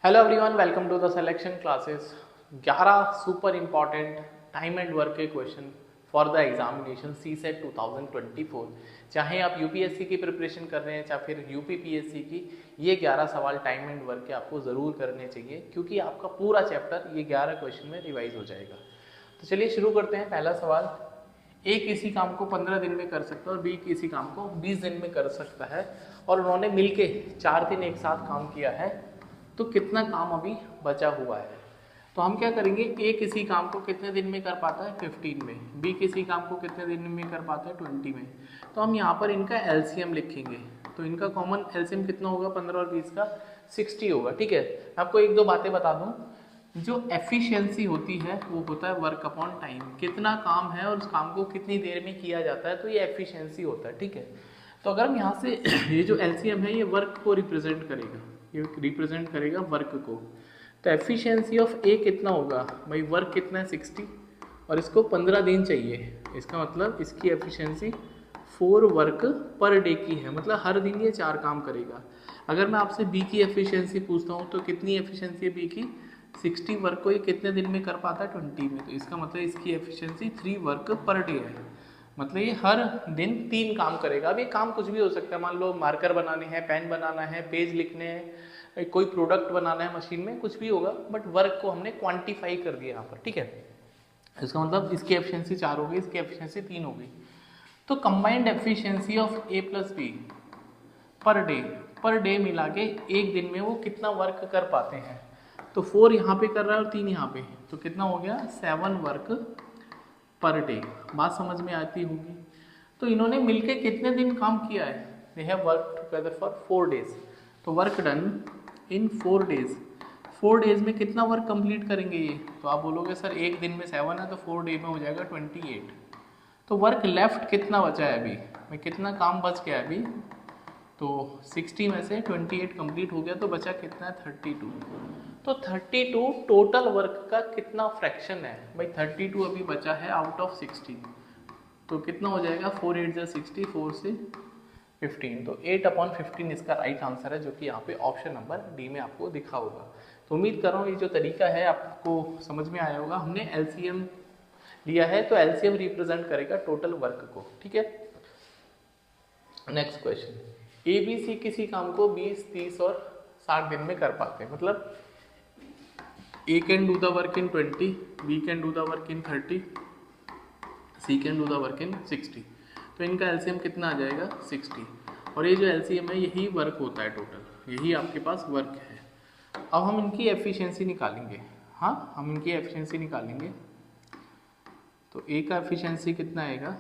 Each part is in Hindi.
Hello everyone, welcome to the selection classes. 11 super important time and work के question for the examination CSAT 2024। चाहे आप यूपीएससी की प्रिपरेशन कर रहे हैं चाहे फिर यूपीपीएससी की, ये 11 सवाल टाइम एंड वर्क के आपको ज़रूर करने चाहिए क्योंकि आपका पूरा चैप्टर ये 11 क्वेश्चन में रिवाइज हो जाएगा। तो चलिए शुरू करते हैं। पहला सवाल, ए किसी काम को 15 दिन में कर सकता है और बी किसी काम को 20 दिन में कर सकता है और उन्होंने मिलके 4 दिन एक साथ काम किया है, तो कितना काम अभी बचा हुआ है। तो हम क्या करेंगे, ए किसी काम को कितने दिन में कर पाता है 15 में, बी किसी काम को कितने दिन में कर पाता है 20 में। तो हम यहाँ पर इनका एलसीएम लिखेंगे। तो इनका कॉमन एलसीएम कितना होगा, 15 और 20 का 60 होगा। ठीक है, आपको एक दो बातें बता दूं, जो एफिशिएंसी होती है वो होता है वर्क अपॉन टाइम, कितना काम है और उस काम को कितनी देर में किया जाता है, तो ये एफिशिएंसी होता है। ठीक है, तो अगर हम यहाँ से ये जो एलसीएम है ये वर्क को रिप्रेजेंट करेगा, ये रिप्रेजेंट करेगा वर्क को। तो एफिशिएंसी ऑफ ए कितना होगा भाई, वर्क कितना है 60 और इसको 15 दिन चाहिए, इसका मतलब इसकी एफिशिएंसी 4 वर्क पर डे की है, मतलब हर दिन ये 4 काम करेगा। अगर मैं आपसे बी की एफिशिएंसी पूछता हूँ तो कितनी एफिशिएंसी है बी की, 60 वर्क को ये कितने दिन में कर पाता है 20 में, तो इसका मतलब इसकी एफिशिएंसी 3 वर्क पर डे है, मतलब ये हर दिन 3 काम करेगा। अब ये काम कुछ भी हो सकता है, मान लो मार्कर बनाने हैं, पेन बनाना है, पेज लिखने हैं, कोई प्रोडक्ट बनाना है मशीन में, कुछ भी होगा, बट वर्क को हमने क्वांटिफाई कर दिया यहाँ पर। ठीक है, इसका मतलब इसकी एफिशिएंसी 4 हो गई, इसकी एफिशिएंसी 3 हो गई। तो combined efficiency of A plus B per day मिला के एक दिन में वो कितना वर्क कर पाते हैं। तो 4 यहाँ पे कर रहा है और 3 यहाँ पे, तो कितना हो गया 7 वर्क पर डे। बात समझ में आती होगी। तो इन्होंने मिलके कितने दिन काम किया है, they have work together for 4 days. तो work done in 4 days, 4 days में कितना वर्क कंप्लीट करेंगे ये, तो आप बोलोगे सर एक दिन में 7 है तो 4 डे में हो जाएगा 28। तो वर्क लेफ्ट कितना बचा है अभी, मैं कितना काम बच गया अभी, तो 60 में से 28 कंप्लीट हो गया तो बचा कितना है 32। तो 32 टोटल वर्क का कितना फ्रैक्शन है भाई, 32 अभी बचा है आउट ऑफ 60, तो कितना हो जाएगा 4 8 जा 60, 4 से 15, तो 8/15 इसका राइट आंसर है, जो कि यहाँ पे ऑप्शन नंबर डी में आपको दिखा होगा। तो उम्मीद कर रहा हूँ ये जो तरीका है आपको समझ में आया होगा। हमने एलसीएम लिया है तो एलसीएम रिप्रेजेंट करेगा टोटल वर्क को। ठीक है, next question, A B C किसी काम को 20 30 और 60 दिन में कर पाते हैं, मतलब A can do the work in 20, B can do the work in 30, C can do the work in 60। तो इनका एलसीएम कितना आ जाएगा 60, और ये जो एलसीएम है यही वर्क होता है टोटल, यही आपके पास वर्क है। अब हम इनकी एफिशिएंसी निकालेंगे। हाँ, हम इनकी एफिशिएंसी निकालेंगे। तो ए का एफिशिएंसी कितना आएगा,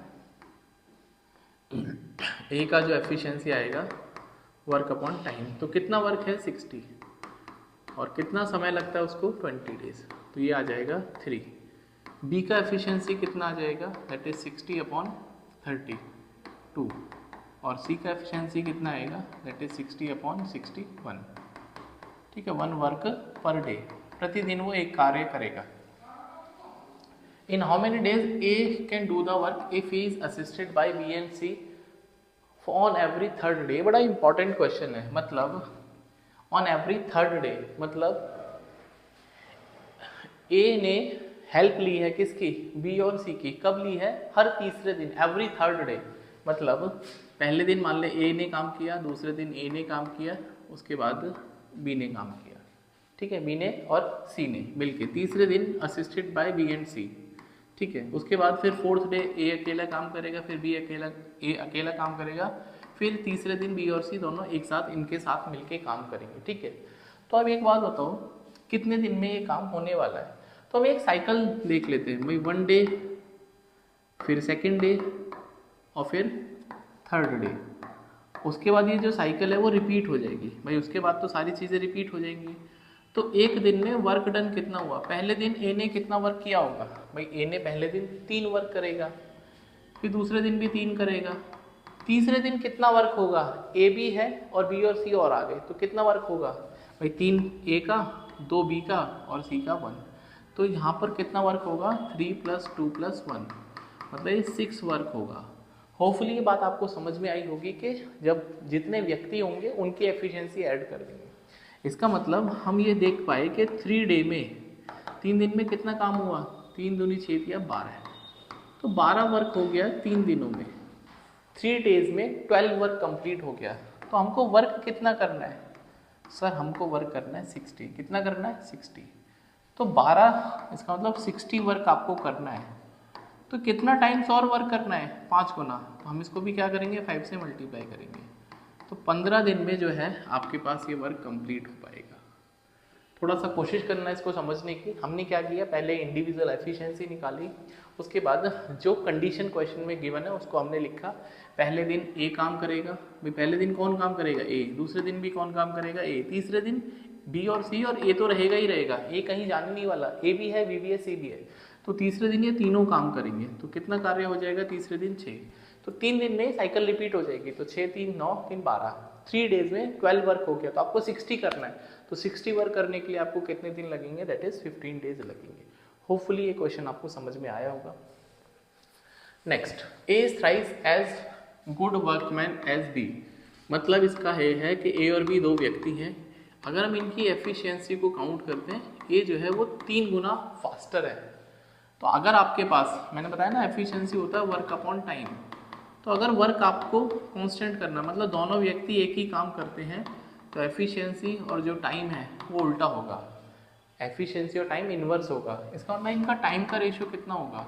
ए का जो एफिशिएंसी आएगा वर्क अपॉन टाइम, तो कितना वर्क है 60 और कितना समय लगता है उसको 20 डेज, तो ये आ जाएगा 3। बी का एफिशिएंसी कितना आ जाएगा, दैट इज 60/32, और सी का एफिशिएंसी कितना आएगा, दैट इज 60/61। ठीक है, 1 वर्क पर डे, प्रतिदिन वो एक कार्य करेगा। In how many days A can do the work if he is assisted by B and C on every third day. बड़ा इंपॉर्टेंट क्वेश्चन है, मतलब ऑन एवरी थर्ड डे, मतलब ए ने हेल्प ली है किसकी, बी और सी की, कब ली है, हर तीसरे दिन, एवरी थर्ड डे। मतलब पहले दिन मान ले ए ने काम किया, दूसरे दिन ए ने काम किया, उसके बाद बी ने काम किया। ठीक है, बी ने और सी ने मिलके, तीसरे दिन असिस्टेड बाय बी एंड सी। ठीक है, उसके बाद फिर फोर्थ डे ए अकेला काम करेगा, फिर ए अकेला काम करेगा, फिर तीसरे दिन बी और सी दोनों एक साथ इनके साथ मिलके काम करेंगे। ठीक है, तो अब एक बात बताओ, कितने दिन में ये काम होने वाला है। तो हम एक साइकिल देख लेते हैं भाई, 1 डे, फिर सेकंड डे और फिर थर्ड डे। उसके बाद ये जो साइकिल है वो रिपीट हो जाएगी भाई, उसके बाद तो सारी चीज़ें रिपीट हो जाएंगी। तो एक दिन में वर्क डन कितना हुआ, पहले दिन ए ने कितना वर्क किया होगा भाई, ए ने पहले दिन 3 वर्क करेगा, फिर दूसरे दिन भी 3 करेगा, तीसरे दिन कितना वर्क होगा, ए बी है और बी और सी और आ गए, तो कितना वर्क होगा भाई, 3 ए का, 2 बी का और सी का 1, तो यहाँ पर कितना वर्क होगा 3 + 2 + 1, मतलब ये 6 वर्क होगा। होपफुली ये बात आपको समझ में आई होगी कि जब जितने व्यक्ति होंगे उनकी एफिशिएंसी ऐड कर देंगे। इसका मतलब हम ये देख पाए कि 3 डे में, 3 दिन में कितना काम हुआ, 3 दूनी 6 या 12, तो 12 वर्क हो गया 3 दिनों में। 3 डेज में 12 वर्क कंप्लीट हो गया। तो हमको वर्क कितना करना है सर, हमको वर्क करना है 60। कितना करना है 60, तो 12 इसका मतलब 60 वर्क आपको करना है। तो कितना टाइम्स और वर्क करना है, 5 गुना, तो हम इसको भी क्या करेंगे 5 से मल्टीप्लाई करेंगे। तो 15 दिन में जो है आपके पास ये वर्क कंप्लीट हो पाएगा। थोड़ा सा कोशिश करना इसको समझने की। हमने क्या किया, पहले इंडिविजुअल एफिशिएंसी निकाली, उसके बाद जो कंडीशन क्वेश्चन में गिवन है उसको हमने लिखा। पहले दिन ए काम करेगा, भाई पहले दिन कौन काम करेगा ए, दूसरे दिन भी कौन काम करेगा ए, तीसरे दिन बी और सी, और ए तो रहेगा ही रहेगा, ए कहीं जाने नहीं वाला, ए भी है बी भी है सी भी है। तो तीसरे दिन ये तीनों काम करेंगे, तो कितना कार्य हो जाएगा तीसरे दिन 6। तो 3 दिन में साइकिल रिपीट हो जाएगी, तो 6 3 9 3 12, 3 डेज में 12 वर्क हो गया। तो आपको 60 करना है, तो 60 वर्क करने के लिए आपको कितने दिन लगेंगे, दैट इज 15 डेज लगेंगे। होपफुली ये क्वेश्चन आपको समझ में आया होगा। Next, A thrives as good workman as B, मतलब इसका है कि ए और बी दो व्यक्ति हैं। अगर हम इनकी एफिशिएंसी को काउंट करते हैं, ए जो है वो 3 गुना फास्टर है। तो अगर आपके पास, मैंने बताया ना एफिशिएंसी होता है वर्क अपॉन टाइम, तो अगर वर्क आपको कांस्टेंट करना, मतलब दोनों व्यक्ति एक ही काम करते हैं, तो एफिशिएंसी और जो टाइम है वो उल्टा होगा, एफिशिएंसी और टाइम इन्वर्स होगा। इसका मतलब इनका टाइम का रेशियो कितना होगा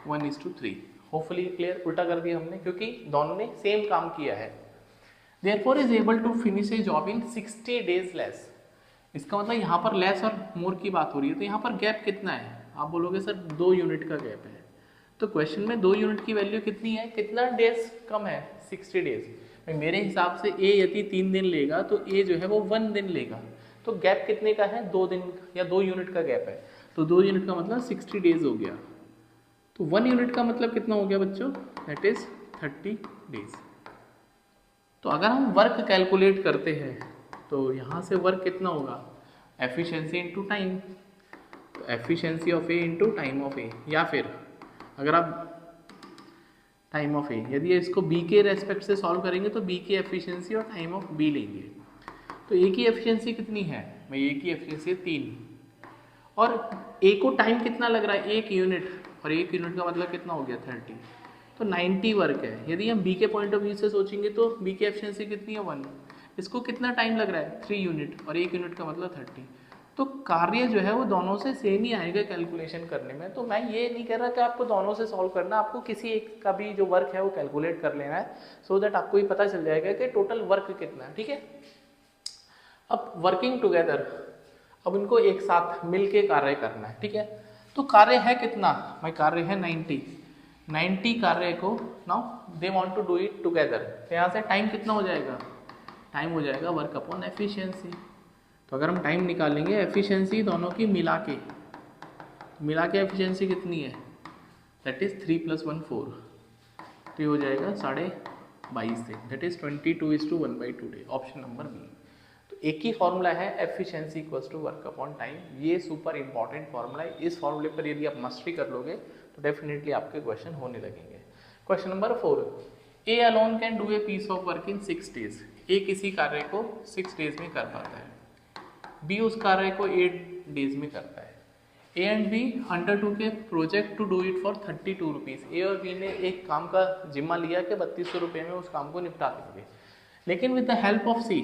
1:3। होपफुली क्लियर, उल्टा कर दिया हमने क्योंकि दोनों ने सेम काम किया है। Therefore is able to finish a job in 60 days less. इसका मतलब यहाँ पर लेस और मोर की बात हो रही है, तो यहाँ पर गैप कितना है, आप बोलोगे सर 2 यूनिट का गैप है। तो क्वेश्चन में 2 यूनिट की वैल्यू कितनी है, कितना डेज कम है 60 डेज। मेरे हिसाब से ए यदि 3 दिन लेगा तो ए जो है वो 1 दिन लेगा, तो गैप कितने का है 2 दिन या 2 यूनिट का गैप है। तो 2 यूनिट का मतलब 60 डेज हो गया। तो 1 यूनिट का मतलब कितना हो गया बच्चों, दैट इज 30 डेज। तो अगर हम वर्क कैलकुलेट करते हैं तो यहाँ से वर्क कितना होगा, एफिशिएंसी इंटू टाइम, तो efficiency of A into time of A, या फिर अगर आप टाइम ऑफ ए, यदि इसको बी के रेस्पेक्ट से सॉल्व करेंगे तो बी की एफिशिएंसी और टाइम ऑफ बी लेंगे। तो ए की एफिशिएंसी कितनी है, मैं ए की एफिशिएंसी 3, और ए को टाइम कितना लग रहा है 1 यूनिट, और 1 यूनिट का मतलब कितना हो गया 30, तो 90 वर्क है। यदि हम बी के पॉइंट ऑफ व्यू से सोचेंगे तो बी की एफिशिएंसी कितनी है 1, इसको कितना टाइम लग रहा है 3 यूनिट, और 1 यूनिट का मतलब 30। तो कार्य जो है वो दोनों से सेम ही आएगा कैलकुलेशन करने में। तो मैं ये नहीं कह रहा कि आपको दोनों से सॉल्व करना, आपको किसी एक का भी जो वर्क है वो कैलकुलेट कर लेना है, सो दैट आपको ये पता चल जाएगा कि टोटल वर्क कितना है। ठीक है, अब वर्किंग टुगेदर, अब इनको एक साथ मिल के कार्य करना है। ठीक है, तो कार्य है कितना, भाई कार्य है 90 कार्य को now they want to do it together. तो यहाँ से टाइम कितना हो जाएगा, टाइम हो जाएगा वर्क अपॉन एफिशिएंसी। तो अगर हम टाइम निकालेंगे एफिशिएंसी दोनों की मिला के एफिशिएंसी कितनी है, दैट इज 3 + 1 4, तो ये हो जाएगा 22.5 से, that is 22:1/2 day, option number B. तो एक ही फॉर्मूला है efficiency equals to work upon time, ये सुपर इंपॉर्टेंट फॉर्मूला है। इस फॉर्मूले पर यदि आप मस्टरी कर लोगे तो डेफिनेटली आपके क्वेश्चन होने लगेंगे। Question number 4, A alone can do a piece of work in 6 days. A किसी कार्य को 6 डेज में कर पाता है, बी उस कार्य को 8 डेज में करता है। A and B undertook a project to do it for 32 rupees. A और बी ने एक काम का जिम्मा लिया कि 3200 रुपये में उस काम को निपटा देंगे, लेकिन with the help of C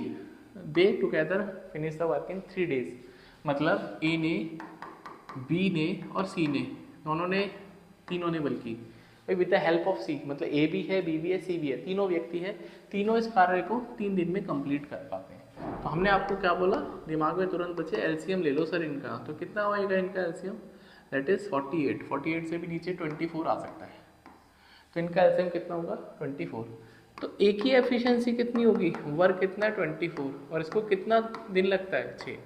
they together finish the work in 3 days. मतलब ए ने, बी ने और सी ने, दोनों ने, तीनों ने, बल्कि भाई विद द हेल्प ऑफ सी, मतलब ए भी है बी भी है सी भी है, तीनों व्यक्ति है, तीनों इस कार्य को 3 दिन में कंप्लीट कर पाते हैं। तो हमने आपको क्या बोला, दिमाग में तुरंत बचे एलसीएम ले लो सर इनका, तो कितना होएगा इनका एलसीएम, दैट इज 48 से भी नीचे 24 आ सकता है, तो इनका एलसीएम कितना होगा 24। तो एक ही एफिशिएंसी कितनी होगी, वर्क कितना है 24, और इसको कितना दिन लगता है 6,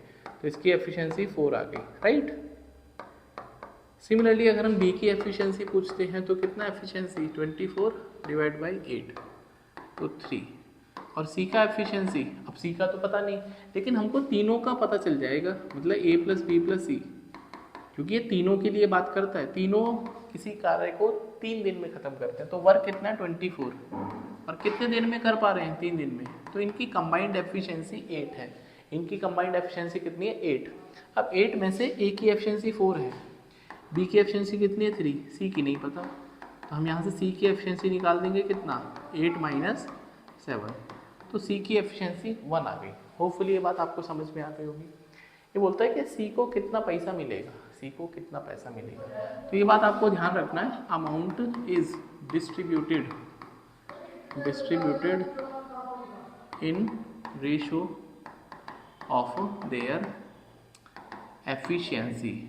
तो इसकी एफिशिएंसी 4 आ गई, राइट। सिमिलरली अगर हम बी की एफिशिएंसी पूछते हैं तो कितना एफिशिएंसी 24 / 8, तो 3, और सी का एफिशिएंसी, अब सी का तो पता नहीं, लेकिन हमको तीनों का पता चल जाएगा, मतलब ए + बी + सी, क्योंकि ये तीनों के लिए बात करता है, तीनों किसी कार्य को 3 दिन में खत्म करते हैं। तो वर्क कितना है 24, और कितने दिन में कर पा रहे हैं 3 दिन में, तो इनकी कंबाइंड एफिशिएंसी 8 है। इनकी कंबाइंड एफिशिएंसी कितनी है 8। अब 8 में से ए की एफिशिएंसी 4 है, बी की एफिशिएंसी कितनी है 3, सी की नहीं पता, तो हम यहाँ से सी की एफिशिएंसी निकाल देंगे कितना 8 माइनस 7, तो सी की एफिशिएंसी 1 आ गई। होपफुली ये बात आपको समझ में आ गई होगी। ये बोलता है कि सी को कितना पैसा मिलेगा, सी को कितना पैसा मिलेगा, तो ये बात आपको ध्यान रखना है। Amount is distributed in ratio of their efficiency,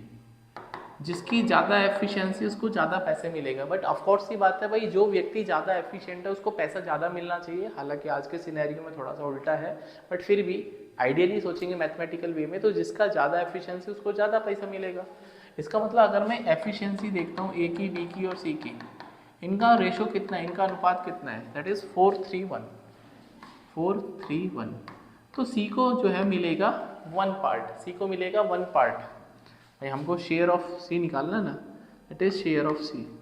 जिसकी ज़्यादा एफिशिएंसी उसको ज़्यादा पैसे मिलेगा। बट ऑफकोर्स ही बात है भाई, जो व्यक्ति ज़्यादा एफिशिएंट है उसको पैसा ज़्यादा मिलना चाहिए। हालांकि आज के सिनेरियो में थोड़ा सा उल्टा है, बट फिर भी आइडियली सोचेंगे मैथमेटिकल वे में तो जिसका ज़्यादा एफिशिएंसी उसको ज़्यादा पैसा मिलेगा। इसका मतलब अगर मैं एफिशिएंसी देखता हूँ ए की, बी की और सी की, इनका रेशो कितना है, इनका अनुपात कितना है, दैट इज़ 4:3:1। तो सी को जो है मिलेगा 1 पार्ट, सी को मिलेगा 1 पार्ट। भाई हमको शेयर ऑफ सी निकालना ना, that is share of C.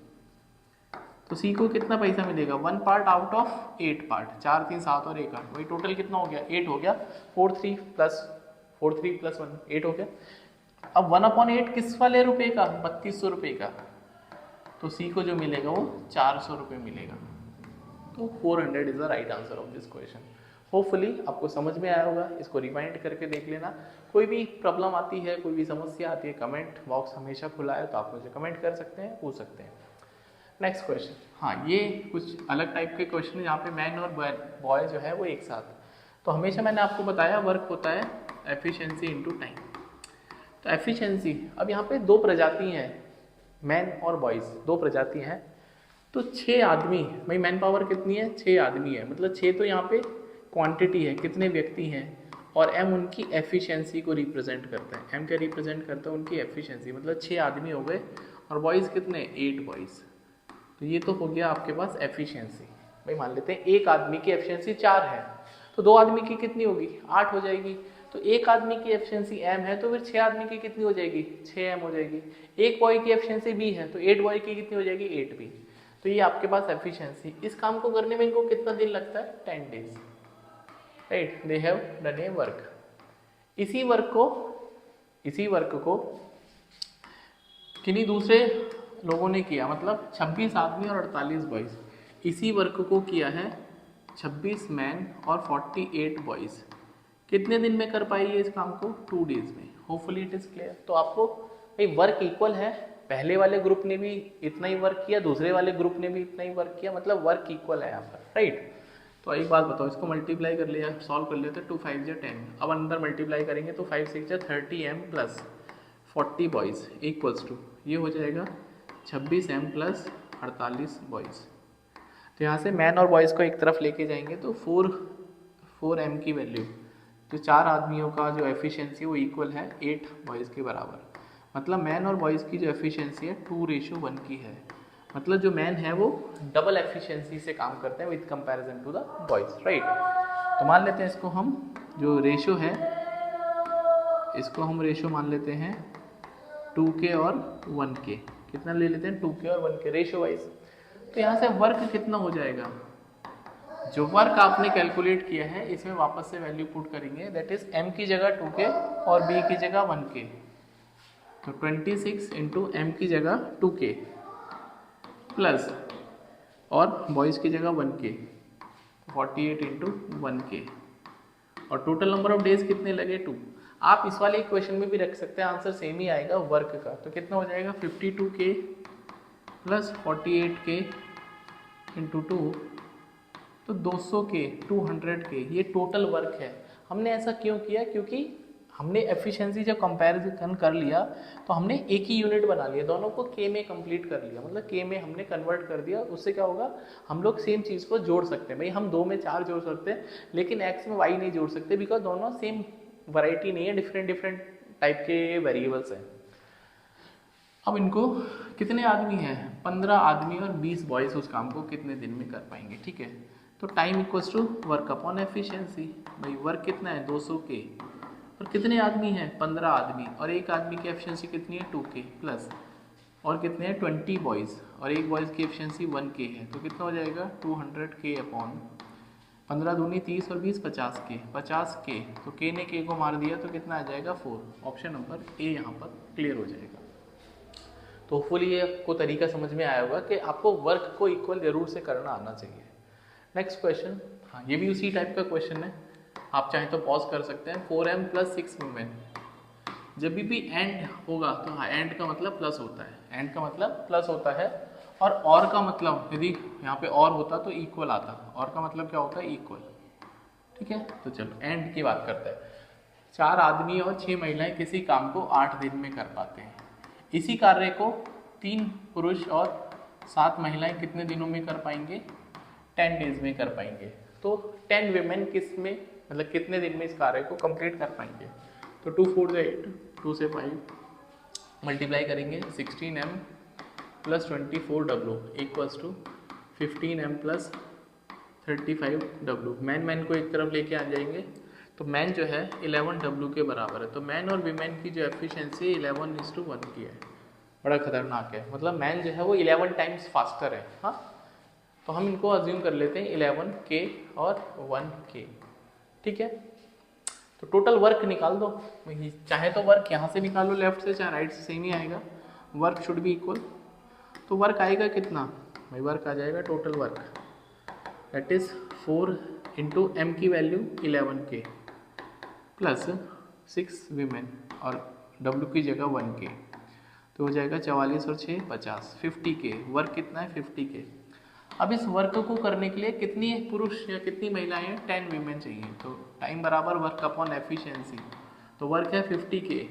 तो सी को कितना पैसा मिलेगा 1 पार्ट आउट ऑफ 8 पार्ट, 4 3 7 और 1 8, वही टोटल कितना हो गया 8 हो गया। 4 3 + 1 8 हो गया। अब 1/8 किस वाले रुपए का, 3200 रुपये का, तो सी को जो मिलेगा वो 400 रुपये मिलेगा। तो 400 is the right answer of this question. Hopefully आपको समझ में आया होगा, इसको रिवाइंड करके देख लेना। कोई भी प्रॉब्लम आती है, कोई भी समस्या आती है, कमेंट बॉक्स हमेशा खुला है, तो आप मुझे कमेंट कर सकते हैं, पूछ सकते हैं। नेक्स्ट क्वेश्चन, हाँ ये कुछ अलग टाइप के क्वेश्चन है, यहाँ पे मैन और बॉय जो है वो एक साथ। तो हमेशा मैंने आपको बताया वर्क होता है एफिशिएंसी इनटू टाइम। तो एफिशिएंसी, अब यहाँ पे 2 प्रजाति हैं, मैन और बॉयज़ 2 प्रजाति हैं। तो 6 आदमी, भाई मैन पावर कितनी है 6 आदमी है, मतलब 6 तो यहाँ पे क्वांटिटी है, कितने व्यक्ति हैं, और एम उनकी एफिशिएंसी को रिप्रेजेंट करता है। एम क्या रिप्रेजेंट करता है, उनकी एफिशिएंसी, मतलब 6 आदमी हो गए, और बॉयज़ कितने 8 बॉयज़। तो ये तो हो गया आपके पास एफिशिएंसी। भाई मान लेते हैं एक आदमी की एफिशिएंसी 4 है, तो 2 आदमी की कितनी होगी 8 हो जाएगी। तो एक आदमी की एफिशिएंसी एम है, तो फिर 6 आदमी की कितनी हो जाएगी 6m हो जाएगी। एक बॉय की एफिशिएंसी बी है, तो 8 बॉय की कितनी हो जाएगी 8b। तो ये आपके पास एफिशिएंसी। इस काम को करने में इनको कितना दिन लगता है 10 days, right. They have done A work. इसी वर्क को किन्हीं दूसरे लोगों ने किया, मतलब 26 आदमी और 48 बॉयज़, इसी वर्क को किया है 26 मैन और 48 बॉयज़। कितने दिन में कर पाई है इस काम को 2 डेज में। Hopefully it is clear. तो आपको भाई वर्क इक्वल है, पहले वाले ग्रुप ने भी इतना ही वर्क किया, दूसरे वाले ग्रुप ने भी इतना ही वर्क किया, मतलब वर्क इक्वल है यहाँ पर, राइट। तो एक बात बताओ, इसको मल्टीप्लाई कर लिया, सॉल्व कर लेते, 2 5 या 10। अब अंदर मल्टीप्लाई करेंगे तो 5 6 या 30m + 40 बॉयज़ इक्वल्स टू, ये हो जाएगा 26m + 48 बॉयज़। तो यहाँ से मैन और बॉयज़ को एक तरफ लेके जाएंगे तो 4m की वैल्यू, तो 4 आदमियों का जो एफिशिएंसी वो इक्वल है 8 बॉयज़ के बराबर। मतलब मैन और बॉयज़ की जो एफिशिएंसी है 2:1 की है। मतलब जो मैन है वो डबल एफिशिएंसी से काम करते हैं with comparison to the boys, right. तो मान लेते हैं इसको हम जो रेशो है, इसको हम रेशो मान लेते हैं 2k और 1k। कितना ले लेते हैं 2k और 1k रेशो वाइज। तो यहाँ से वर्क कितना हो जाएगा, जो वर्क आपने कैलकुलेट किया है इसमें वापस से वैल्यू पुट करेंगे, दैट इज m की जगह 2k और b की जगह 1k। तो 26 × m की जगह 2k प्लस और बॉयज़ की जगह 1k, 48 × 1k, और टोटल नंबर ऑफ डेज कितने लगे 2। आप इस वाले इक्वेशन में भी रख सकते हैं, आंसर सेम ही आएगा वर्क का। तो कितना हो जाएगा 52k + 48k × 2, तो 200k 200k, ये टोटल वर्क है। हमने ऐसा क्यों किया, क्योंकि हमने एफिशिएंसी जब कंपैरिजन कर लिया तो हमने एक ही यूनिट बना लिया, दोनों को k में कंप्लीट कर लिया, मतलब k में हमने कन्वर्ट कर दिया। उससे क्या होगा, हम लोग सेम चीज़ को जोड़ सकते हैं। भाई हम 2 में 4 जोड़ सकते हैं, लेकिन x में y नहीं जोड़ सकते, बिकॉज दोनों सेम वैरायटी नहीं है, डिफरेंट टाइप के वेरिएबल्स हैं। अब इनको कितने आदमी हैं 15 आदमी और 20 बॉयज़ उस काम को कितने दिन में कर पाएंगे, ठीक है। तो time equals to work upon efficiency. भाई वर्क कितना है 200k, और कितने आदमी हैं 15 आदमी, और एक आदमी की एफिशिएंसी कितनी है 2k प्लस, और कितने हैं 20 बॉयज़, और एक बॉयज़ की एफिशिएंसी 1k है। तो कितना हो जाएगा 200k अपॉन 15 दूनी 30 और 20 50 के, 50 के, तो के ने के को मार दिया तो कितना आ जाएगा 4। ऑप्शन नंबर ए यहाँ पर क्लियर हो जाएगा। तो होपफुली ये आपको तरीका समझ में आया होगा कि आपको वर्क को इक्वल जरूर से करना आना चाहिए। नेक्स्ट क्वेश्चन, हाँ ये भी उसी टाइप का क्वेश्चन है, आप चाहें तो पॉज कर सकते हैं। 4m + 6 वुमेन, जब भी एंड होगा तो हाँ एंड का मतलब प्लस होता है, एंड का मतलब प्लस होता है, और का मतलब यदि यहाँ पे और होता तो इक्वल आता, और का मतलब क्या होता है इक्वल। ठीक है, तो चलो एंड की बात करते हैं। 4 आदमी और 6 महिलाएं किसी काम को 8 दिन में कर पाते हैं। इसी कार्य को 3 पुरुष और 7 महिलाएं कितने दिनों में कर पाएंगे? 10 डेज में कर पाएंगे। तो 10 वीमेन किस में, मतलब कितने दिन में इस कार्य को कंप्लीट कर पाएंगे? तो 2 4 से 8, 2 से 5 मल्टीप्लाई करेंगे, 16m + 24w = 15m + 35w। Man को एक तरफ लेके आ जाएंगे, तो मैन जो है 11w के बराबर है। तो मैन और वीमेन की जो एफिशिएंसी 11:1 की है। बड़ा खतरनाक है, मतलब मैन जो है वो 11 टाइम्स फास्टर है। हाँ, तो हम इनको अज्यूम कर लेते हैं 11k और 1k। ठीक है, तो टोटल वर्क निकाल दो, चाहे तो वर्क यहाँ से निकालो लेफ्ट से, चाहे राइट से, सेम ही आएगा। वर्क शुड बी इक्वल, तो वर्क आएगा कितना भाई? वर्क आ जाएगा total work that is 4 × m की वैल्यू 11k प्लस 6 वीमेन और w की जगह 1k, तो हो जाएगा 44 और 6 50, 50k। वर्क कितना है? 50k। अब इस वर्क को करने के लिए कितनी पुरुष या कितनी महिलाएं हैं? 10 वीमेन चाहिए। तो टाइम बराबर वर्क अपॉन एफिशिएंसी, तो वर्क है 50k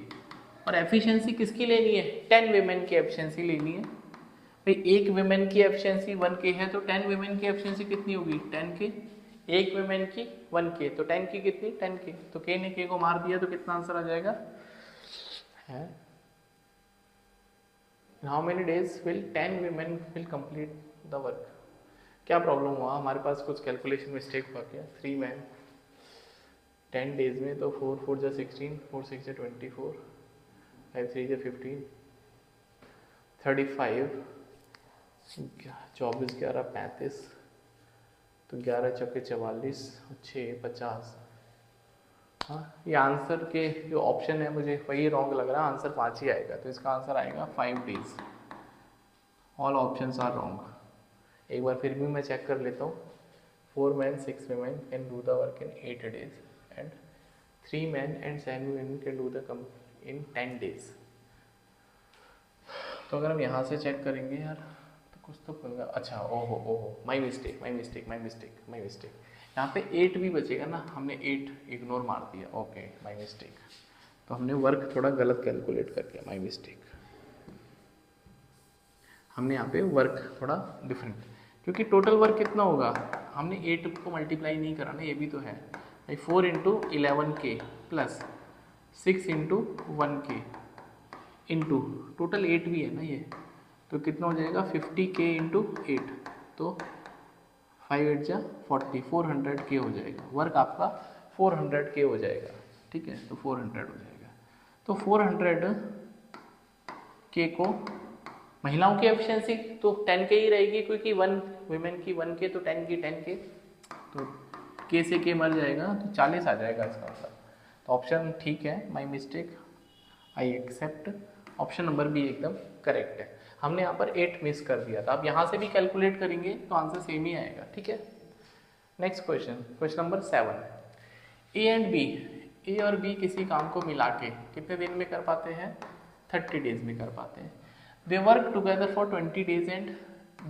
और एफिशिएंसी किसकी लेनी है? 10 वीमेन की एफिशिएंसी लेनी है भाई। एक वीमेन की एफिशिएंसी 1k है, तो 10 वीमेन की एफिशिएंसी कितनी होगी? 10k। एक वीमेन की 1k, तो 10 की कितनी? 10k। तो k ने k को मार दिया तो कितना आंसर आ जाएगा? है how many days will 10 women will complete the work? क्या प्रॉब्लम हुआ? हमारे पास कुछ कैलकुलेशन मिस्टेक हुआ क्या? 3 मैन 10 डेज में, तो 4 4 जा 16, 4 6 जा 24, 5 3 जा 15, 35, 24 11 35, तो 11 चौके 44, 6 50। हाँ, ये आंसर के जो ऑप्शन है मुझे वही रॉन्ग लग रहा है, आंसर 5 ही आएगा। तो इसका आंसर आएगा 5 days. All options are wrong. एक बार फिर भी मैं चेक कर लेता हूँ। 4 men 6 women can do the work in 8 days and 3 men and 7 women can do the in 10 days। तो अगर हम यहाँ से चेक करेंगे यार तो कुछ तो होगा। अच्छा, ओहो माई मिस्टेक। यहाँ पे 8 भी बचेगा ना, हमने 8 इग्नोर मार दिया। Okay, my mistake. तो हमने वर्क थोड़ा गलत कैलकुलेट कर दिया, माई मिस्टेक। हमने यहाँ पे वर्क थोड़ा डिफरेंट, क्योंकि टोटल वर्क कितना होगा? हमने 8 को मल्टीप्लाई नहीं करा ना, ये भी तो है भाई। 4 × 11k plus 6 × 1k into total 8 भी है ना ये, तो कितना हो जाएगा? 50k × 8, तो 5 8 जा 40, 400k हो जाएगा। वर्क आपका 400k हो जाएगा। ठीक है, तो 400 हो जाएगा। तो 400k को महिलाओं की एफिशिएंसी तो 10k ही रहेगी, क्योंकि 1 वीमेन की 1k, तो 10 की 10k, तो k से k मर जाएगा, तो 40 आ जाएगा इसका मतलब। तो ऑप्शन ठीक है, my mistake, I accept. Option number B एकदम करेक्ट है। हमने यहाँ पर 8 मिस कर दिया था। अब यहाँ से भी कैलकुलेट करेंगे तो आंसर सेम ही आएगा। ठीक है, next question, question number 7। A and B, A और बी किसी काम को मिला के कितने दिन में कर पाते हैं? 30 डेज में कर पाते हैं। They work together for 20 days and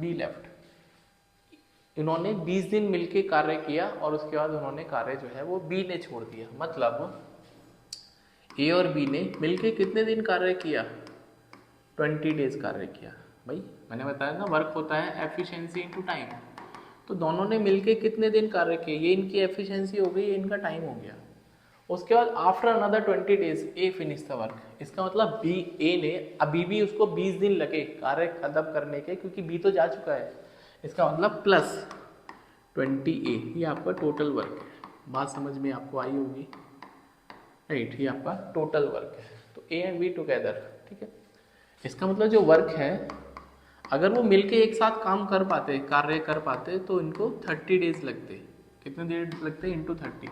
B left। इन्होंने 20 दिन मिलके कार्य किया और उसके बाद उन्होंने कार्य जो है वो B ने छोड़ दिया। मतलब A और B ने मिलके कितने दिन कार्य किया? 20 डेज कार्य किया। भाई मैंने बताया ना, वर्क होता है एफिशिएंसी इनटू टाइम। तो दोनों ने मिलके कितने दिन कार्य किए? ये इनकी एफिशिएंसी हो गई, ये इनका टाइम हो गया। उसके बाद after another 20 days A finish the work. इसका मतलब बी, ए ने अभी भी उसको 20 दिन लगे कार्य खत्म करने के, क्योंकि बी तो जा चुका है। इसका मतलब प्लस 20A, ये आपका टोटल वर्क है। बात समझ में आपको आई होगी, राइट? ये आपका टोटल वर्क है। तो ए एंड बी टुगेदर, ठीक है। इसका मतलब जो वर्क है, अगर वो मिलके एक साथ काम कर पाते, कार्य कर पाते, तो इनको 30 डेज लगते। कितने देर लगते हैं इंटू 30।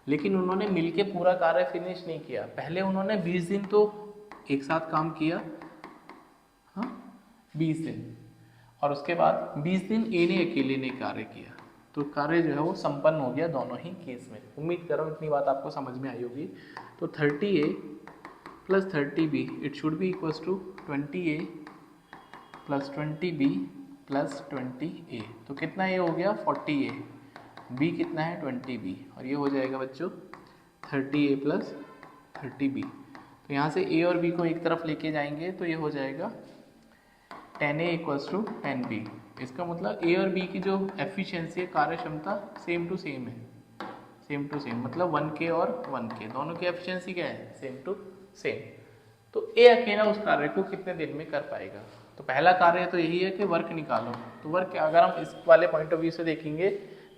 लेकिन उन्होंने मिलके पूरा कार्य फिनिश नहीं किया, पहले उन्होंने 20 दिन तो एक साथ काम किया, हाँ 20 दिन, और उसके बाद 20 दिन ए ने अकेले ने कार्य किया, तो कार्य जो है वो संपन्न हो गया दोनों ही केस में। उम्मीद कर रहा हूँ इतनी बात आपको समझ में आई होगी। तो 30A plus 30B it should be equals to 20A plus 20B plus 20A। तो कितना ए हो गया 40A, B कितना है 20B, और ये हो जाएगा बच्चों 30A प्लस 30B। तो यहाँ से A और B को एक तरफ लेके जाएंगे तो ये हो जाएगा 10A इक्वल्स टू 10B। इसका मतलब A और B की जो एफिशिएंसी है, कार्य क्षमता सेम टू सेम है, सेम टू सेम, मतलब 1K और 1K दोनों की एफिशिएंसी क्या है, सेम टू सेम। तो A अकेला उस कार्य को कितने दिन में कर पाएगा। तो पहला कार्य तो यही है कि वर्क निकालो। तो वर्क अगर हम इस वाले पॉइंट ऑफ व्यू से देखेंगे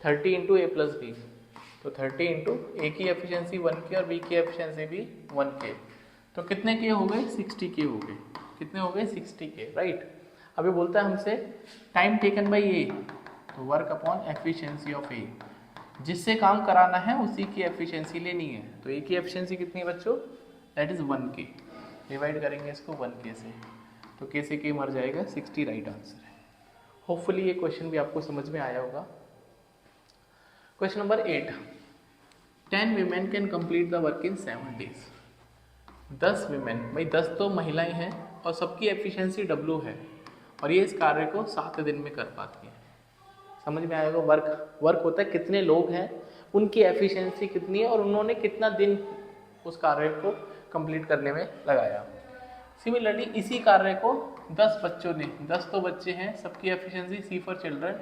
30 इंटू ए प्लस बी, तो 30 इंटू ए की एफिशिएंसी 1K और बी की एफिशिएंसी भी 1K, तो कितने के हो गए 60K हो गए। कितने हो गए 60K, राइट। अभी बोलता है हमसे टाइम टेकन बाई ए, तो वर्क अपॉन एफिशिएंसी ऑफ ए, जिससे काम कराना है उसी की एफिशिएंसी लेनी है। तो ए की एफिशिएंसी कितनी है बच्चों, दैट इज 1K। डिवाइड करेंगे इसको 1K से, तो K से K मर जाएगा, 60 राइट आंसर है। होपफुली ये क्वेश्चन भी आपको समझ में आया होगा। Question number 8, 10 women can complete the work in 7 days। 10 women, भाई 10 तो महिलाएं हैं और सबकी एफिशिएंसी W है, और ये इस कार्य को 7 दिन में कर पाती है। समझ में आएगा। वर्क होता है कितने लोग हैं, उनकी एफिशिएंसी कितनी है और उन्होंने कितना दिन उस कार्य को कंप्लीट करने में लगाया। सिमिलरली इसी कार्य को 10 बच्चों ने, 10 तो बच्चे हैं, सबकी एफिशिएंसी सी फॉर चिल्ड्रन,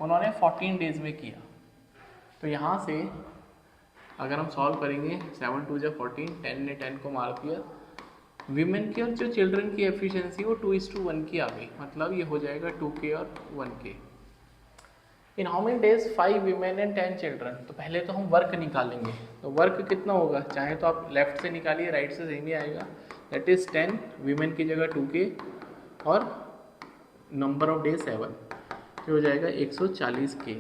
उन्होंने 14 डेज में किया। तो यहाँ से अगर हम सॉल्व करेंगे 7 2 जा 14, 10 ने 10 को मार दिया, विमेन की और जो चिल्ड्रन की एफिशिएंसी वो 2:1 की आ गई, मतलब ये हो जाएगा 2K और 1K। In how many days 5 women and 10 children. तो पहले तो हम वर्क निकालेंगे, तो वर्क कितना होगा, चाहे तो आप लेफ्ट से निकालिए, राइट से सेम ही आएगा, दैट इज 10, वीमेन की जगह 2K और नंबर ऑफ डेज 7, तो हो जाएगा 140K।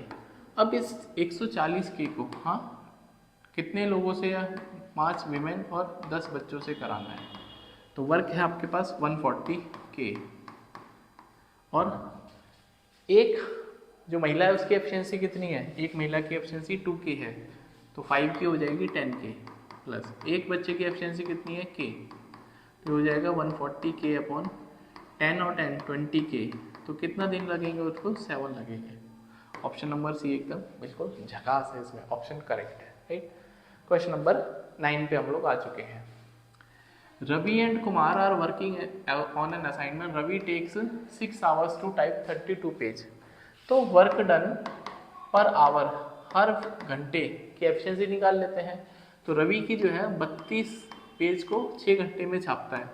अब इस 140K को हाँ कितने लोगों से, 5 वीमेन और 10 बच्चों से कराना है। तो वर्क है आपके पास 140K, और एक जो महिला है उसकी एफिशिएंसी कितनी है, एक महिला की एफिशिएंसी 2K है, तो 5K हो जाएगी 10K, प्लस एक बच्चे की एफिशिएंसी कितनी है K, तो हो जाएगा 140K अपॉन 10 और 10 20K। तो कितना दिन लगेंगे उसको, 7 लगेंगे। ऑप्शन नंबर सी एकदम बिल्कुल झकास है, इसमें ऑप्शन करेक्ट है, राइट। क्वेश्चन नंबर 9 पे हम लोग आ चुके हैं। Ravi and Kumar are working on an assignment, Ravi takes 6 hours to type 32 page. तो वर्क डन पर आवर, हर घंटे की एफिशिएंसी निकाल लेते हैं। तो रवि की जो है 32 पेज को 6 घंटे में छापता है,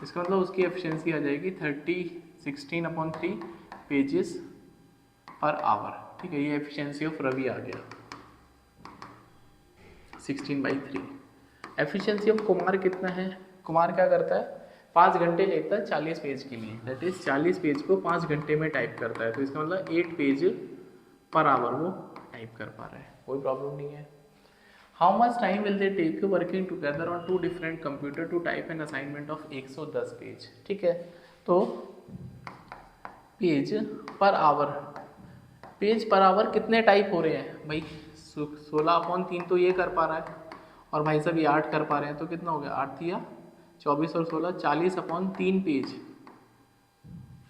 इसका मतलब उसकी एफिशिएंसी आ जाएगी 16/3 पेजेस पर आवर, ठीक है। ये एफिशिएंसी ऑफ रवि आ गया 16/3। एफिशिएंसी ऑफ कुमार कितना है, कुमार क्या करता है 5 घंटे लेता है 40 पेज के लिए, दैट इज 40 पेज को 5 घंटे में टाइप करता है, तो इसका मतलब 8 पेज पर आवर वो टाइप कर पा रहा है, कोई प्रॉब्लम नहीं है। How much time will they take working together on 2 different computer to type an assignment of 110 page, ठीक है। तो page per hour, page per hour कितने टाइप हो रहे हैं भाई, 16/3 तो ये कर पा रहा है, और भाई साहब ये 8 कर पा रहे हैं, तो कितना हो गया 8 या 24 और 16 40/3 पेज,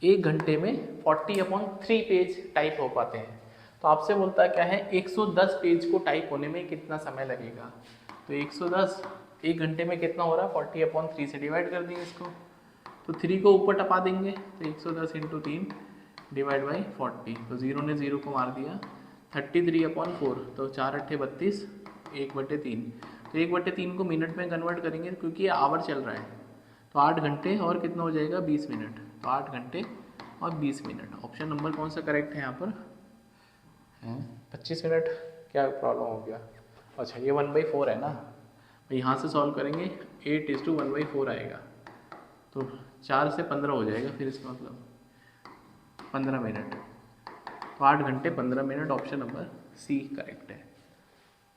एक घंटे में 40/3 पेज टाइप हो पाते हैं। तो आपसे बोलता है क्या है 110 पेज को टाइप होने में कितना समय लगेगा। तो 110 एक घंटे में कितना हो रहा है 40/3 से डिवाइड कर देंगे इसको, तो 3 को ऊपर टपा देंगे, तो 110 × 3 डिवाइड बाई 40, तो 0 ने 0 को मार दिया, 33/4, तो 4 8 32, 1/3, तो 1/3 को मिनट में कन्वर्ट करेंगे क्योंकि ये आवर चल रहा है, तो 8 घंटे और कितना हो जाएगा 20 मिनट, तो 8 घंटे और 20 मिनट। ऑप्शन नंबर कौन सा करेक्ट है यहाँ पर है 25 मिनट, क्या प्रॉब्लम हो गया, अच्छा ये 1/4 है ना, यहाँ से सॉल्व करेंगे 8:1/4 आएगा, तो 4 से 15 हो जाएगा, फिर इसका मतलब 15 मिनट, तो 8 घंटे 15 minute, option number C correct है।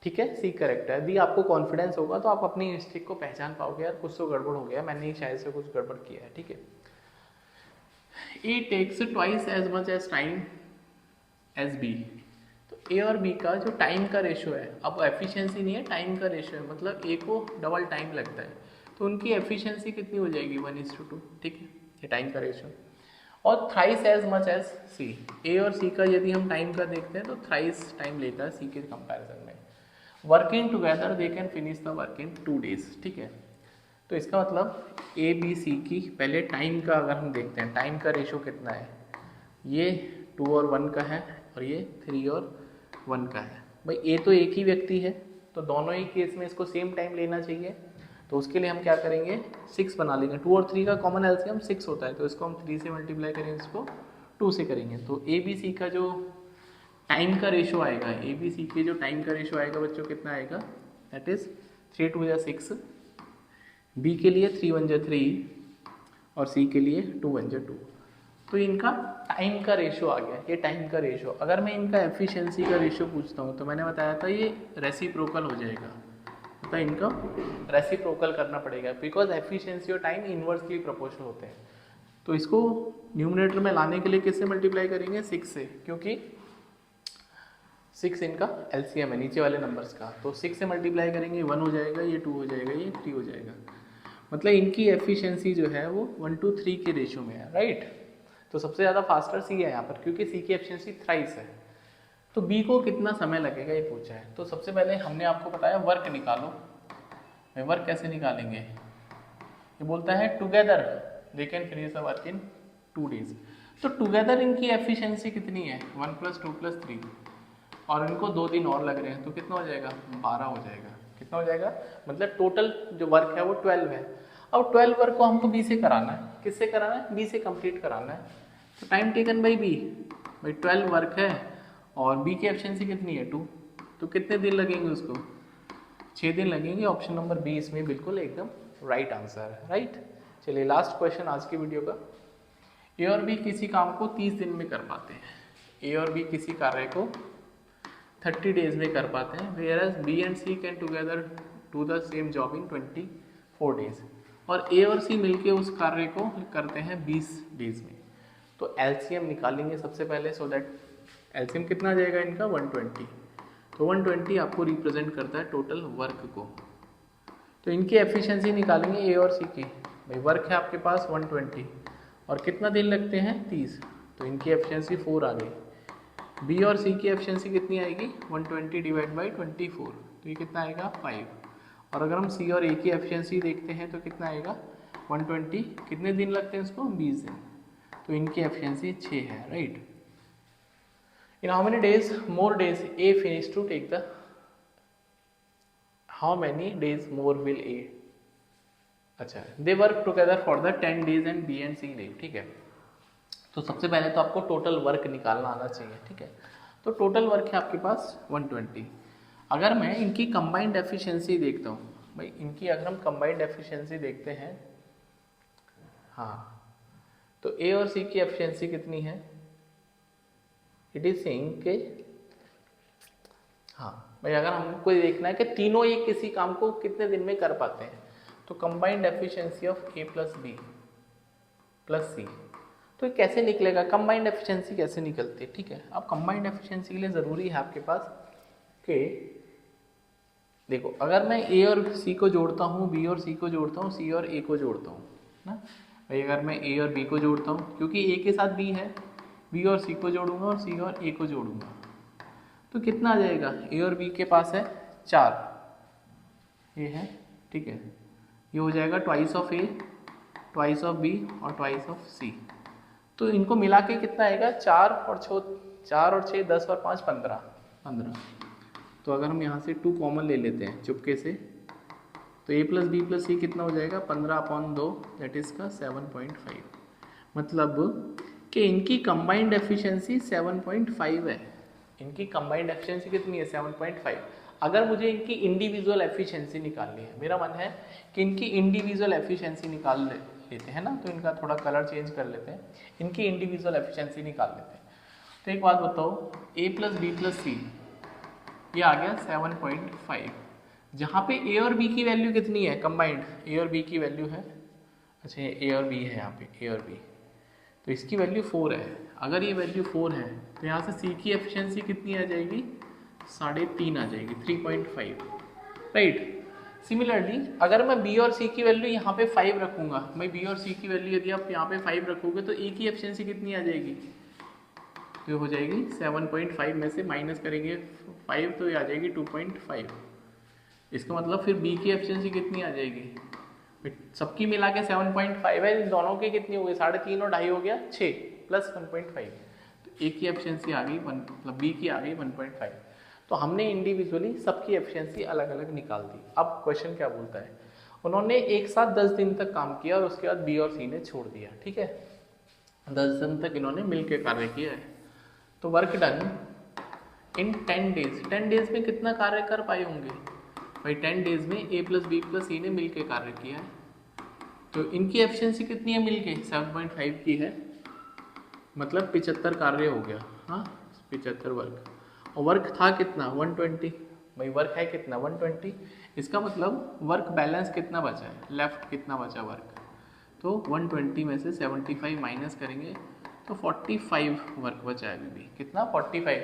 ठीक है, सी करेक्ट है। यदि आपको कॉन्फिडेंस होगा तो आप अपनी मिस्टेक को पहचान पाओगे, यार कुछ तो गड़बड़ हो गया, मैंने शायद से कुछ गड़बड़ किया है। ठीक है, A takes twice as much as time as B. तो ए और बी का जो टाइम का रेशियो है, अब एफिशिएंसी नहीं है, टाइम का रेशियो है, मतलब ए को डबल टाइम लगता है, तो उनकी एफिशिएंसी कितनी हो जाएगी 1:2। ठीक है, ये टाइम का रेशियो। और थ्राइस एज मच एज सी, ए और सी का यदि हम टाइम का देखते हैं तो थ्राइस टाइम लेता है सी के कंपैरिजन में। Working together they can finish the work in 2 days। ठीक है, तो इसका मतलब ए बी सी की पहले टाइम का अगर हम देखते हैं, टाइम का रेशियो कितना है, ये 2 और 1 का है और ये 3 और 1 का है। भाई ए तो एक ही व्यक्ति है, तो दोनों ही केस में इसको सेम टाइम लेना चाहिए, तो उसके लिए हम क्या करेंगे, 6 बना लेंगे। 2 और 3 का कॉमन एलसीएम 6 होता है, तो इसको हम 3 से मल्टीप्लाई करेंगे, इसको 2 से करेंगे। तो ए बी सी का जो टाइम का रेशियो आएगा, ए बी सी के जो टाइम का रेशियो आएगा बच्चों कितना आएगा, दैट इज 3 2 6, बी के लिए 3 1 3 और सी के लिए 2 1 2। तो इनका टाइम का रेशियो आ गया, ये टाइम का रेशियो। अगर मैं इनका एफिशिएंसी का रेशियो पूछता हूँ तो मैंने बताया था ये रेसिप्रोकल हो जाएगा, तो इनका रेसिप्रोकल करना पड़ेगा, बिकॉज एफिशिएंसी और टाइम इनवर्सली प्रोपोर्शनल होते हैं। तो इसको न्यूमरेटर में लाने के लिए किससे मल्टीप्लाई करेंगे, 6 से, क्योंकि 6 इनका एलसीएम है नीचे वाले नंबर्स का। तो 6 से मल्टीप्लाई करेंगे, 1 हो जाएगा, ये 2 हो जाएगा, ये 3 हो जाएगा। मतलब इनकी एफिशिएंसी जो है वो 1:3 के रेशियो में है, राइट। तो सबसे ज़्यादा फास्टर सी है यहाँ पर, क्योंकि सी की एफिशिएंसी थ्राइस है। तो बी को कितना समय लगेगा ये पूछा है। तो सबसे पहले हमने आपको बताया वर्क निकालो। वर्क कैसे निकालेंगे, ये बोलता है together they can finish the work in 2 days। तो टुगेदर इनकी एफिशिएंसी कितनी है, 1 + 2 + 3, और इनको 2 दिन और लग रहे हैं, तो कितना हो जाएगा, 12 हो जाएगा। कितना हो जाएगा, मतलब टोटल जो वर्क है वो 12 है। अब 12 वर्क को हमको बी से कराना है, किससे कराना है, बी से कंप्लीट कराना है। तो टाइम टेकन बाई बी, भाई 12 वर्क है और बी की एफिशिएंसी कितनी है 2, तो कितने दिन लगेंगे उसको, 6 दिन लगेंगे। ऑप्शन नंबर बी इसमें बिल्कुल एकदम राइट आंसर है, राइट। चलिए लास्ट क्वेश्चन आज की वीडियो का। ए और बी किसी काम को 30 दिन में कर पाते हैं, ए और बी किसी कार्य को 30 days में कर पाते हैं, whereas B and C can together do the same job in 24 days। और A और C मिलके उस कार्य को करते हैं 20 days में। तो LCM निकालेंगे सबसे पहले, सो दैट LCM कितना आ जाएगा इनका 120। तो 120 आपको रिप्रेजेंट करता है टोटल वर्क को। तो इनकी एफिशिएंसी निकालेंगे A और C की। भाई वर्क है आपके पास 120 और कितना दिन लगते हैं 30, तो इनकी एफिशिएंसी 4 आ गई। बी और सी की एफिशिएंसी कितनी आएगी, 120 डिवाइड बाई 24, तो ये कितना आएगा 5। और अगर हम सी और ए की एफिशिएंसी देखते हैं तो कितना आएगा 120, कितने दिन लगते हैं इसको 20 दिन, तो इनकी एफिशिएंसी 6 है, right. In how many days more days A finish to take the, how many days more will A, अच्छा, they work together for the 10 days and B and C leave. ठीक है, तो सबसे पहले तो आपको टोटल वर्क निकालना आना चाहिए। ठीक है, तो टोटल वर्क है आपके पास 120। अगर मैं इनकी कंबाइंड एफिशिएंसी देखता हूँ, भाई इनकी अगर हम कंबाइंड एफिशिएंसी देखते हैं, हाँ, तो ए और सी की एफिशिएंसी कितनी है, इट इज सेइंग के, हाँ भाई अगर हमको देखना है कि तीनों ये किसी काम को कितने दिन में कर पाते हैं, तो combined efficiency of A plus B plus C, तो कैसे निकलेगा, कंबाइंड एफिशिएंसी कैसे निकलती है। ठीक है, अब कंबाइंड एफिशिएंसी के लिए ज़रूरी है आपके पास कि देखो, अगर मैं ए और सी को जोड़ता हूँ, बी और सी को जोड़ता हूँ, सी और ए को जोड़ता हूँ ना, भाई अगर मैं ए और बी को जोड़ता हूँ, क्योंकि ए के साथ बी है, बी और सी को जोड़ूंगा और सी और ए को जोड़ूंगा, तो कितना आ जाएगा, ए और बी के पास है 4, ये है, ठीक है, ये हो जाएगा twice of A, twice of B और ट्वाइस ऑफ सी। तो इनको मिला के कितना आएगा, 4 और 6 10 और 5 15। तो अगर हम यहाँ से 2 कॉमन ले लेते हैं चुपके से, तो a प्लस बी प्लस सी कितना हो जाएगा 15/2, दैट इज का 7.5। मतलब कि इनकी कंबाइंड एफिशिएंसी 7.5 है। इनकी कंबाइंड एफिशिएंसी कितनी है 7.5। अगर मुझे इनकी इंडिविजुअल एफिशिएंसी निकालनी है, मेरा मन है कि इनकी इंडिविजुअल एफिशिएंसी निकाल लेते हैं ना, तो इनका थोड़ा कलर चेंज कर लेते हैं, इनकी इंडिविजुअल एफिशिएंसी निकाल लेते हैं। तो एक बात बताओ, a प्लस बी प्लस सी ये आ गया 7.5। जहाँ पे ए और बी की वैल्यू कितनी है कंबाइंड, ए और बी की वैल्यू है, अच्छा ये ए और बी है, यहाँ पे ए और बी, तो इसकी वैल्यू 4 है। अगर ये वैल्यू 4 है तो यहाँ से सी की एफिशिएंसी कितनी आ जाएगी, 3.5 आ जाएगी, 3.5, राइट। सिमिलरली अगर मैं बी और सी की वैल्यू यहाँ पे 5 रखूँगा, मैं बी और सी की वैल्यू यदि आप यहाँ पे 5 रखोगे तो ए की एफिशिएंसी कितनी आ जाएगी, तो हो जाएगी 7.5 में से माइनस करेंगे 5 तो ये आ जाएगी 2.5। इसका मतलब फिर बी की एफिशिएंसी कितनी आ जाएगी, सबकी मिला के 7.5 है, इन दोनों की कितनी हो गई 3.5 और 2.5 हो गया 6 प्लस 1.5, तो ए की एफिशिएंसी आ गई 1, मतलब बी की आ गई 1.5। तो हमने इंडिविजुअली सबकी एफिशिएंसी अलग अलग निकाल दी। अब क्वेश्चन क्या बोलता है, उन्होंने एक साथ 10 दिन तक काम किया और उसके बाद बी और सी ने छोड़ दिया, ठीक है, 10 दिन तक इन्होंने मिलकर कार्य किया है। तो वर्क डन इन 10 डेज, 10 डेज में कितना कार्य कर पाए होंगे भाई, 10 डेज में ए प्लस बी प्लस सी ने मिलकर कार्य किया है, तो इनकी एफिशिएंसी कितनी है मिलके 7.5 की है, मतलब 75 कार्य हो गया, हाँ 75 वर्क, और वर्क था कितना 120, भाई वर्क है कितना 120, इसका मतलब वर्क बैलेंस कितना बचा है, लेफ्ट कितना बचा वर्क, तो 120 में से 75 माइनस करेंगे तो 45 वर्क बचा है अभी भी, कितना 45,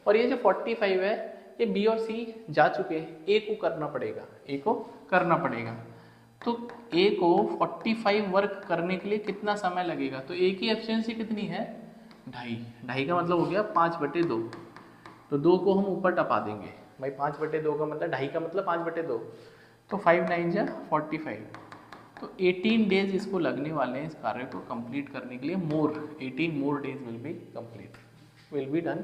और ये जो 45 है ये बी और सी जा चुके हैं, ए को करना पड़ेगा, ए को करना पड़ेगा, तो ए को 45 वर्क करने के लिए कितना समय लगेगा, तो ए की एफिशिएंसी कितनी है 2.5 का मतलब हो गया 5/2, तो 2 को हम ऊपर टपा देंगे भाई, 5/2 का मतलब 2.5 का मतलब 5/2, तो 5 9 जा 45, तो 18 डेज इसको लगने वाले हैं इस कार्य को कंप्लीट करने के लिए, 18 more days will be complete, will be done,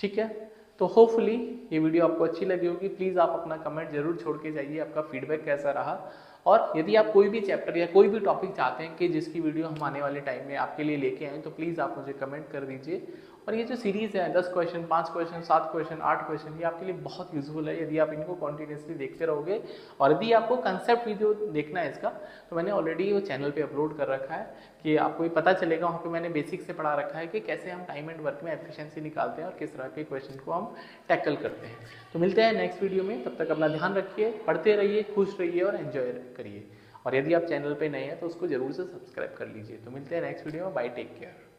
ठीक है। तो होपफुली ये वीडियो आपको अच्छी लगी होगी, प्लीज़ आप अपना कमेंट जरूर छोड़ के जाइए, आपका फीडबैक कैसा रहा, और यदि आप कोई भी चैप्टर या कोई भी टॉपिक चाहते हैं कि जिसकी वीडियो हम आने वाले टाइम में आपके लिए लेके आएँ, तो प्लीज़ आप मुझे कमेंट कर दीजिए। और ये जो सीरीज़ है 10 क्वेश्चन, 5 क्वेश्चन, 7 क्वेश्चन, 8 क्वेश्चन, ये आपके लिए बहुत यूजफुल है यदि आप इनको कॉन्टिन्यूसली देखते रहोगे। और यदि आपको कंसेप्ट वीडियो देखना है इसका, तो मैंने ऑलरेडी वो चैनल पे अपलोड कर रखा है, कि आपको ये पता चलेगा, वहाँ पे मैंने बेसिक से पढ़ा रखा है कि कैसे हम टाइम एंड वर्क में एफिशिएंसी निकालते हैं और किस तरह के क्वेश्चन को हम टैकल करते हैं। तो मिलते हैं नेक्स्ट वीडियो में, तब तक अपना ध्यान रखिए, पढ़ते रहिए, खुश रहिए और एंजॉय करिए। और यदि आप चैनल पे नए हैं तो उसको जरूर से सब्सक्राइब कर लीजिए। तो मिलते हैं नेक्स्ट वीडियो में, बाय, टेक केयर।